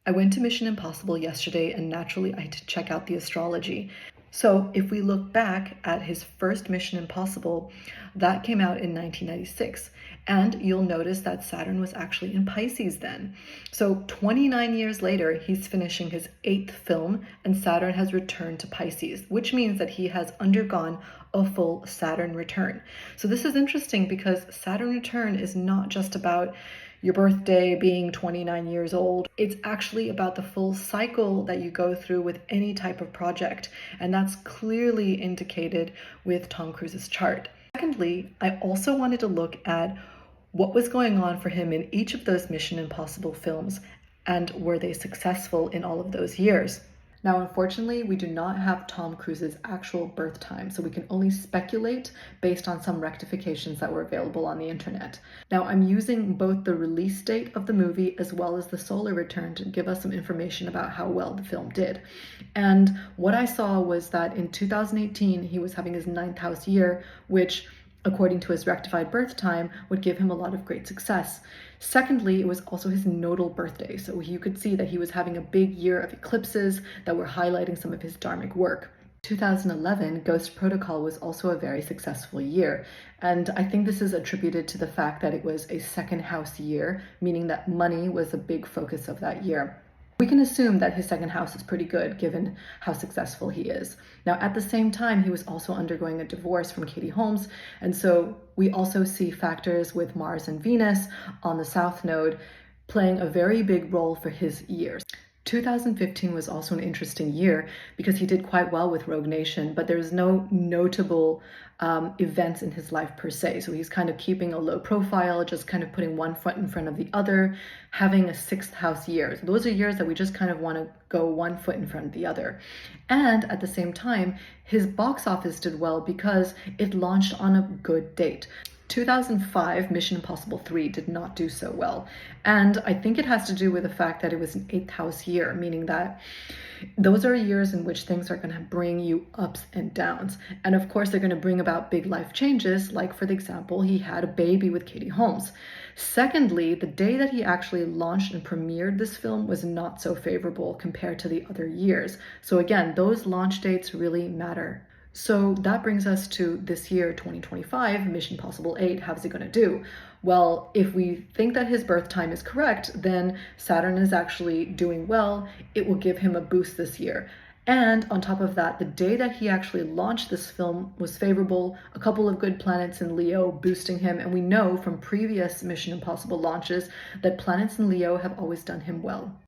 I went to Mission Impossible yesterday and naturally I had to check out the astrology. So, if we look back at his first Mission Impossible, that came out in 1996. And you'll notice that Saturn was actually in Pisces then. So, 29 years later, he's finishing his eighth film, and Saturn has returned to Pisces, which means that he has undergone a full Saturn return. So, this is interesting because Saturn return is not just about your birthday being 29 years old. It's actually about the full cycle that you go through with any type of project. And that's clearly indicated with Tom Cruise's chart. Secondly, I also wanted to look at what was going on for him in each of those Mission Impossible films and were they successful in all of those years. Now, unfortunately, we do not have Tom Cruise's actual birth time, so we can only speculate based on some rectifications that were available on the internet. Now, I'm using both the release date of the movie as well as the solar return to give us some information about how well the film did. And what I saw was that in 2018, he was having his ninth house year, which according to his rectified birth time, would give him a lot of great success. Secondly, it was also his nodal birthday, so you could see that he was having a big year of eclipses that were highlighting some of his dharmic work. 2011, Ghost Protocol was also a very successful year, and I think this is attributed to the fact that it was a second house year, meaning that money was a big focus of that year. We can assume that his second house is pretty good given how successful he is. Now, at the same time, he was also undergoing a divorce from Katie Holmes, and so we also see factors with Mars and Venus on the South Node playing a very big role for his years. 2015 was also an interesting year because he did quite well with Rogue Nation, but there's no notable events in his life per se. So he's kind of keeping a low profile, just kind of putting one foot in front of the other, having a sixth house year. So those are years that we just kind of want to go one foot in front of the other. And at the same time, his box office did well because it launched on a good date. 2005, Mission Impossible 3 did not do so well. And I think it has to do with the fact that it was an eighth house year, meaning that those are years in which things are going to bring you ups and downs. And of course, they're going to bring about big life changes, like, for example, he had a baby with Katie Holmes. Secondly, the day that he actually launched and premiered this film was not so favorable compared to the other years. So again, those launch dates really matter. So that brings us to this year, 2025, Mission Impossible 8. How's it going to do? Well, if we think that his birth time is correct, then Saturn is actually doing well. It will give him a boost this year. And on top of that, the day that he actually launched this film was favorable, a couple of good planets in Leo boosting him. And we know from previous Mission Impossible launches that planets in Leo have always done him well.